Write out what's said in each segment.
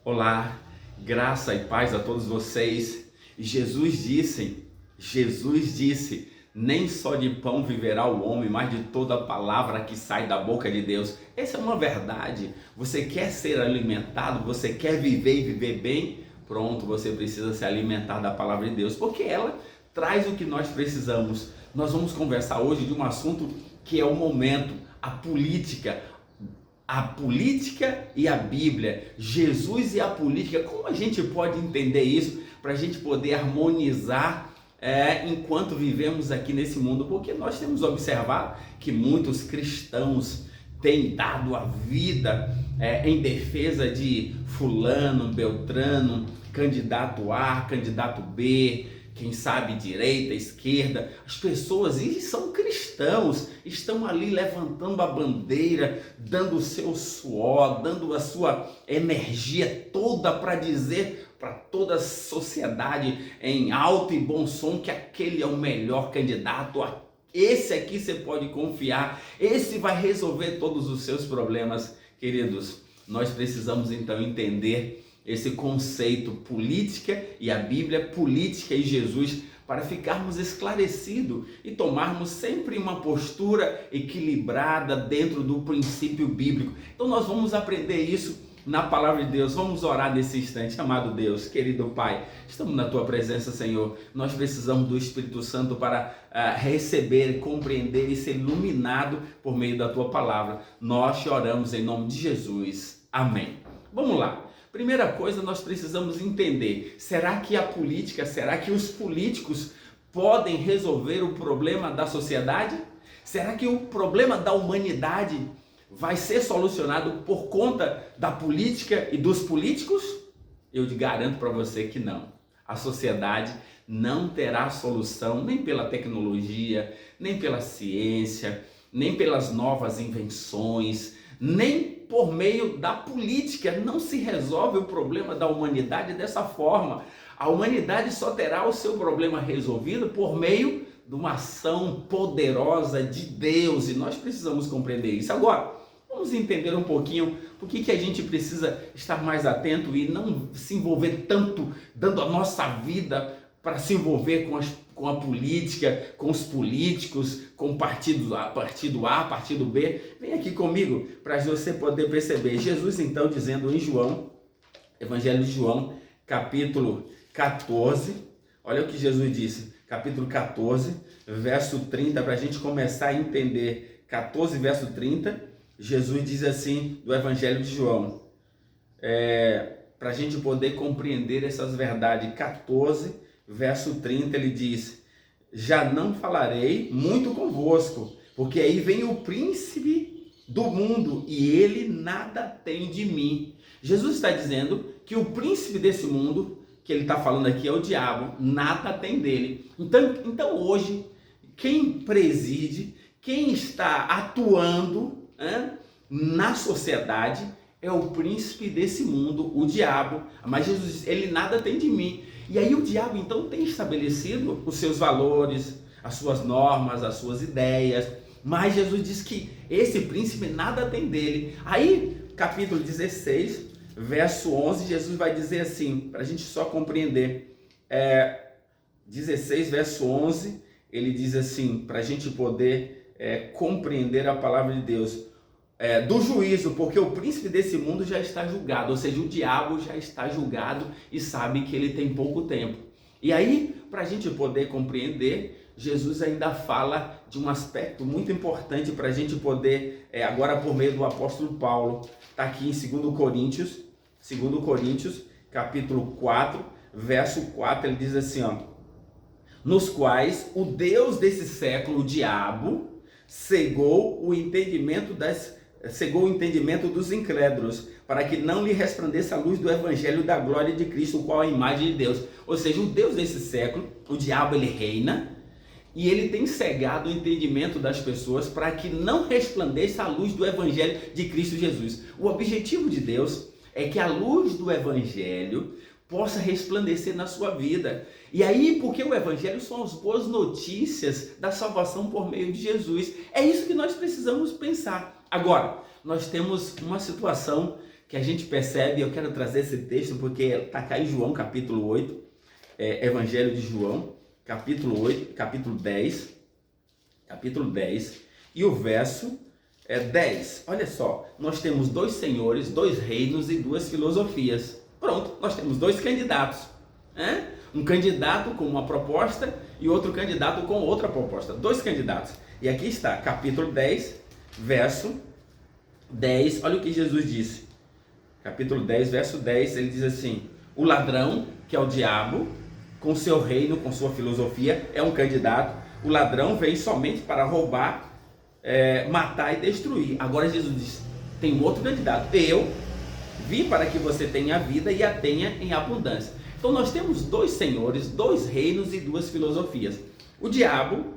Olá, graça e paz a todos vocês. Jesus disse, nem só de pão viverá o homem, mas de toda palavra que sai da boca de Deus. Essa é uma verdade. Você quer ser alimentado, você quer viver e viver bem? Pronto, você precisa se alimentar da palavra de Deus, porque ela traz o que nós precisamos. Nós vamos conversar hoje de um assunto que é o momento, a política e a Bíblia, Jesus e a política. Como a gente pode entender isso para a gente poder harmonizar enquanto vivemos aqui nesse mundo? Porque nós temos observado que muitos cristãos têm dado a vida em defesa de fulano, beltrano, candidato A, candidato B, quem sabe direita, esquerda. As pessoas, e são cristãos, estão ali levantando a bandeira, dando o seu suor, dando a sua energia toda para dizer para toda a sociedade em alto e bom som que aquele é o melhor candidato. Esse aqui você pode confiar, esse vai resolver todos os seus problemas. Queridos, nós precisamos então entender esse conceito política e a Bíblia, política e Jesus, para ficarmos esclarecidos e tomarmos sempre uma postura equilibrada dentro do princípio bíblico. Então nós vamos aprender isso na palavra de Deus. Vamos orar nesse instante. Amado Deus, querido Pai, estamos na Tua presença, Senhor. Nós precisamos do Espírito Santo para receber, compreender e ser iluminado por meio da Tua palavra. Nós te oramos em nome de Jesus. Amém. Vamos lá. Primeira coisa, nós precisamos entender, será que a política, será que os políticos podem resolver o problema da sociedade? Será que o problema da humanidade vai ser solucionado por conta da política e dos políticos? Eu te garanto para você que não. A sociedade não terá solução nem pela tecnologia, nem pela ciência, nem pelas novas invenções, nem por meio da política. Não se resolve o problema da humanidade dessa forma. A humanidade só terá o seu problema resolvido por meio de uma ação poderosa de Deus, e nós precisamos compreender isso. Agora, vamos entender um pouquinho por que a gente precisa estar mais atento e não se envolver tanto, dando a nossa vida para se envolver com a política, com os políticos, com partido A, partido B. Vem aqui comigo para você poder perceber. Jesus então dizendo em João, Evangelho de João, capítulo 14, olha o que Jesus disse, capítulo 14, verso 30, para a gente começar a entender. 14, verso 30, Jesus diz assim, do Evangelho de João, para a gente poder compreender essas verdades. 14, verso 30, ele diz: já não falarei muito convosco, porque aí vem o príncipe do mundo e ele nada tem de mim. Jesus está dizendo que o príncipe desse mundo, que ele está falando aqui, é o diabo, nada tem dele. Então hoje, quem preside, quem está atuando na sociedade é o príncipe desse mundo, o diabo. Mas Jesus diz, ele nada tem de mim. E aí o diabo então tem estabelecido os seus valores, as suas normas, as suas ideias, mas Jesus diz que esse príncipe nada tem dele. Aí, capítulo 16, verso 11, Jesus vai dizer assim, para a gente só compreender, 16, verso 11, ele diz assim, para a gente poder compreender a palavra de Deus, do juízo, porque o príncipe desse mundo já está julgado, ou seja, o diabo já está julgado e sabe que ele tem pouco tempo. E aí, para a gente poder compreender, Jesus ainda fala de um aspecto muito importante para a gente poder, agora por meio do apóstolo Paulo, está aqui em 2 Coríntios, capítulo 4, verso 4, ele diz assim, nos quais o Deus desse século, o diabo, cegou o entendimento dos incrédulos, para que não lhe resplandeça a luz do evangelho da glória de Cristo, o qual é a imagem de Deus. Ou seja, o Deus desse século, o diabo, ele reina, e ele tem cegado o entendimento das pessoas para que não resplandeça a luz do evangelho de Cristo Jesus. O objetivo de Deus é que a luz do evangelho possa resplandecer na sua vida. E aí, porque o evangelho são as boas notícias da salvação por meio de Jesus. É isso que nós precisamos pensar. Agora, nós temos uma situação que a gente percebe, eu quero trazer esse texto porque está cá em João capítulo 8, Evangelho de João, capítulo 8, capítulo 10, e o verso 10. Olha só, nós temos dois senhores, dois reinos e duas filosofias. Pronto, nós temos dois candidatos, né? Um candidato com uma proposta e outro candidato com outra proposta. Dois candidatos. E aqui está, capítulo 10, verso 10. Olha o que Jesus disse. Capítulo 10, verso 10, ele diz assim: o ladrão, que é o diabo, com seu reino, com sua filosofia, é um candidato. O ladrão vem somente para roubar, matar e destruir. Agora Jesus diz, tem um outro candidato. Eu vim para que você tenha vida e a tenha em abundância. Então nós temos dois senhores, dois reinos e duas filosofias. O diabo,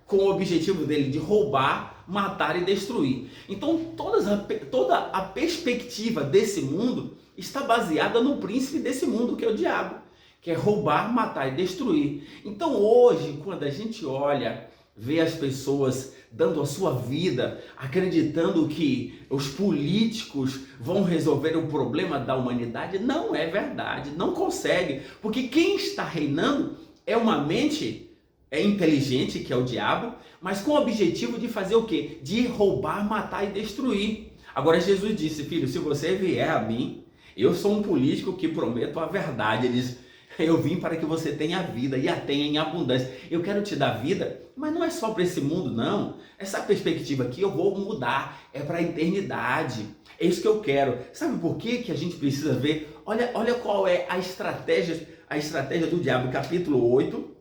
com o objetivo dele de roubar, matar e destruir. Então toda a perspectiva desse mundo está baseada no príncipe desse mundo, que é o diabo, que é roubar, matar e destruir. Então hoje, quando a gente olha, vê as pessoas dando a sua vida, acreditando que os políticos vão resolver o problema da humanidade, não é verdade, não consegue, porque quem está reinando é uma mente inteligente, que é o diabo, mas com o objetivo de fazer o quê? De roubar, matar e destruir. Agora Jesus disse, filho, se você vier a mim, eu sou um político que prometo a verdade. Ele diz, eu vim para que você tenha vida e a tenha em abundância. Eu quero te dar vida, mas não é só para esse mundo, não. Essa perspectiva aqui eu vou mudar, é para a eternidade. É isso que eu quero. Sabe por que a gente precisa ver? Olha qual é a estratégia do diabo. Capítulo 8,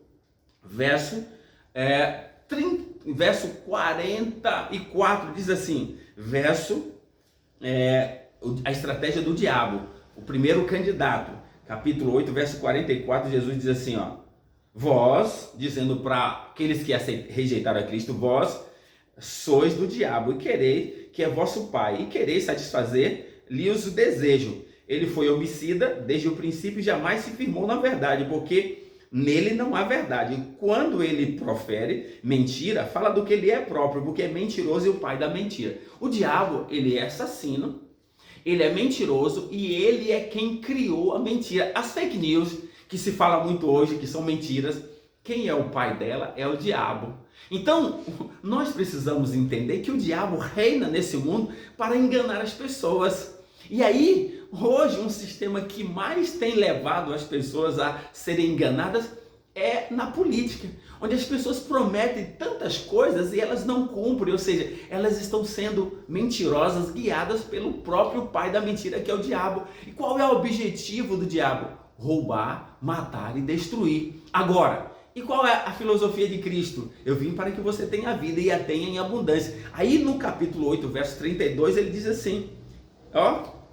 verso 44, diz assim, a estratégia do diabo, o primeiro candidato. Capítulo 8, verso 44, Jesus diz assim, vós, dizendo para aqueles que rejeitaram a Cristo, vós sois do diabo e quereis, que é vosso pai, e quereis satisfazer-lhes o desejo. Ele foi homicida desde o princípio e jamais se firmou na verdade, porque nele não há verdade. Quando ele profere mentira, fala do que ele é próprio, porque é mentiroso e o pai da mentira. O diabo, ele é assassino, ele é mentiroso e ele é quem criou a mentira. As fake news, que se fala muito hoje, que são mentiras, quem é o pai dela é o diabo. Então, nós precisamos entender que o diabo reina nesse mundo para enganar as pessoas. E aí, hoje, um sistema que mais tem levado as pessoas a serem enganadas é na política, onde as pessoas prometem tantas coisas e elas não cumprem, ou seja, elas estão sendo mentirosas, guiadas pelo próprio pai da mentira, que é o diabo. E qual é o objetivo do diabo? Roubar, matar e destruir. Agora, e qual é a filosofia de Cristo? Eu vim para que você tenha vida e a tenha em abundância. Aí no capítulo 8, verso 32, ele diz assim,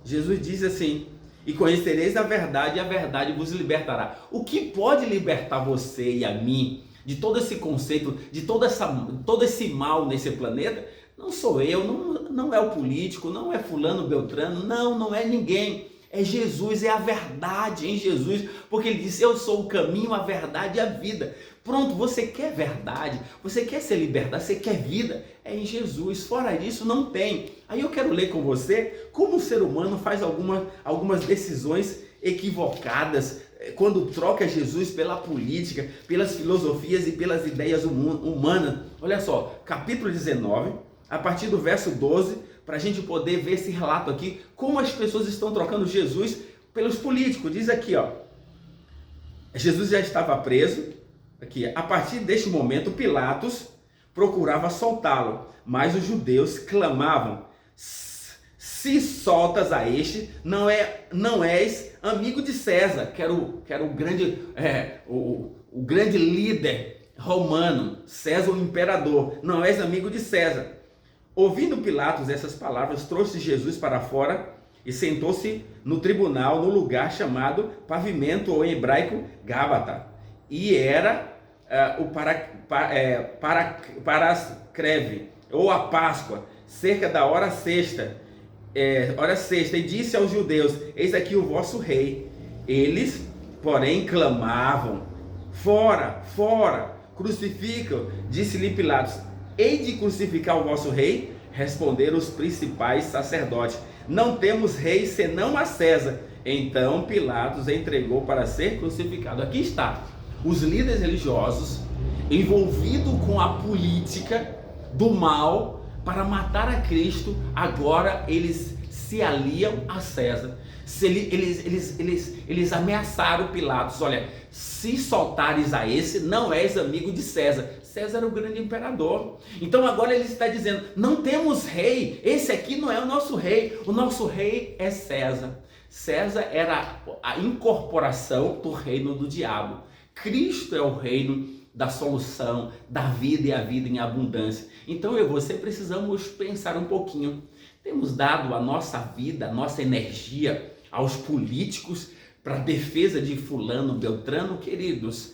Jesus diz assim, e conhecereis a verdade, e a verdade vos libertará. O que pode libertar você e a mim de todo esse conceito, de todo esse mal nesse planeta? Não sou eu, não é o político, não é fulano, beltrano, não é ninguém. É Jesus, é a verdade em Jesus, porque ele disse, eu sou o caminho, a verdade e a vida. Pronto, você quer verdade, você quer ser libertado, você quer vida, é em Jesus. Fora disso, não tem. Aí eu quero ler com você como o ser humano faz algumas decisões equivocadas quando troca Jesus pela política, pelas filosofias e pelas ideias humanas. Olha só, capítulo 19, a partir do verso 12, para a gente poder ver esse relato aqui, como as pessoas estão trocando Jesus pelos políticos. Diz aqui, Jesus já estava preso. Aqui, a partir deste momento, Pilatos procurava soltá-lo, mas os judeus clamavam, se soltas a este, não és amigo de César, que era o grande líder romano, César o imperador, não és amigo de César. Ouvindo Pilatos essas palavras, trouxe Jesus para fora e sentou-se no tribunal, no lugar chamado Pavimento, ou em hebraico, Gábata. E era o Parascreve, ou a Páscoa, cerca da hora sexta, e disse aos judeus, eis aqui o vosso rei. Eles, porém, clamavam, fora, fora, crucificam. Disse-lhe Pilatos, hei de crucificar o vosso rei? Responderam os principais sacerdotes, não temos rei senão a César. Então Pilatos entregou para ser crucificado. Aqui está, os líderes religiosos envolvidos com a política do mal para matar a Cristo, agora eles se aliam a César. Eles ameaçaram Pilatos: olha, se soltares a esse, não és amigo de César. César era o grande imperador. Então agora ele está dizendo: não temos rei, esse aqui não é o nosso rei é César. César era a incorporação do reino do diabo. Cristo é o reino da solução, da vida, e a vida em abundância. Então eu e você precisamos pensar um pouquinho. Temos dado a nossa vida, a nossa energia aos políticos para a defesa de fulano, beltrano? Queridos,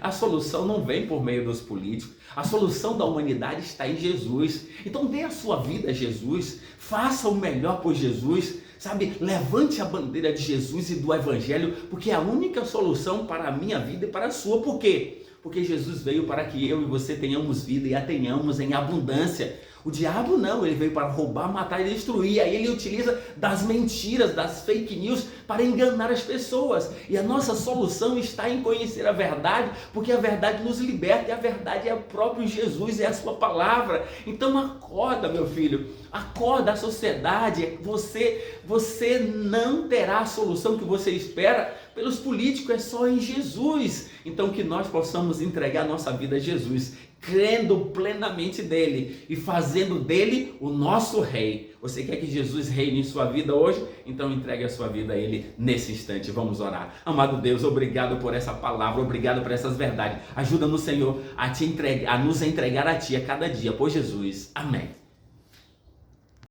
a solução não vem por meio dos políticos. A solução da humanidade está em Jesus. Então dê a sua vida a Jesus, faça o melhor por Jesus, sabe? Levante a bandeira de Jesus e do Evangelho, porque é a única solução para a minha vida e para a sua. Por quê? Porque Jesus veio para que eu e você tenhamos vida e a tenhamos em abundância. O diabo não, ele veio para roubar, matar e destruir. Aí ele utiliza das mentiras, das fake news para enganar as pessoas. E a nossa solução está em conhecer a verdade, porque a verdade nos liberta, e a verdade é o próprio Jesus, é a sua palavra. Então acorda, meu filho, acorda, a sociedade. Você não terá a solução que você espera pelos políticos, é só em Jesus. Então que nós possamos entregar nossa vida a Jesus, crendo plenamente dele e fazendo dele o nosso rei. Você quer que Jesus reine em sua vida hoje? Então entregue a sua vida a ele nesse instante. Vamos orar. Amado Deus, obrigado por essa palavra, obrigado por essas verdades. Ajuda-nos, Senhor, a nos entregar a ti a cada dia, por Jesus. Amém.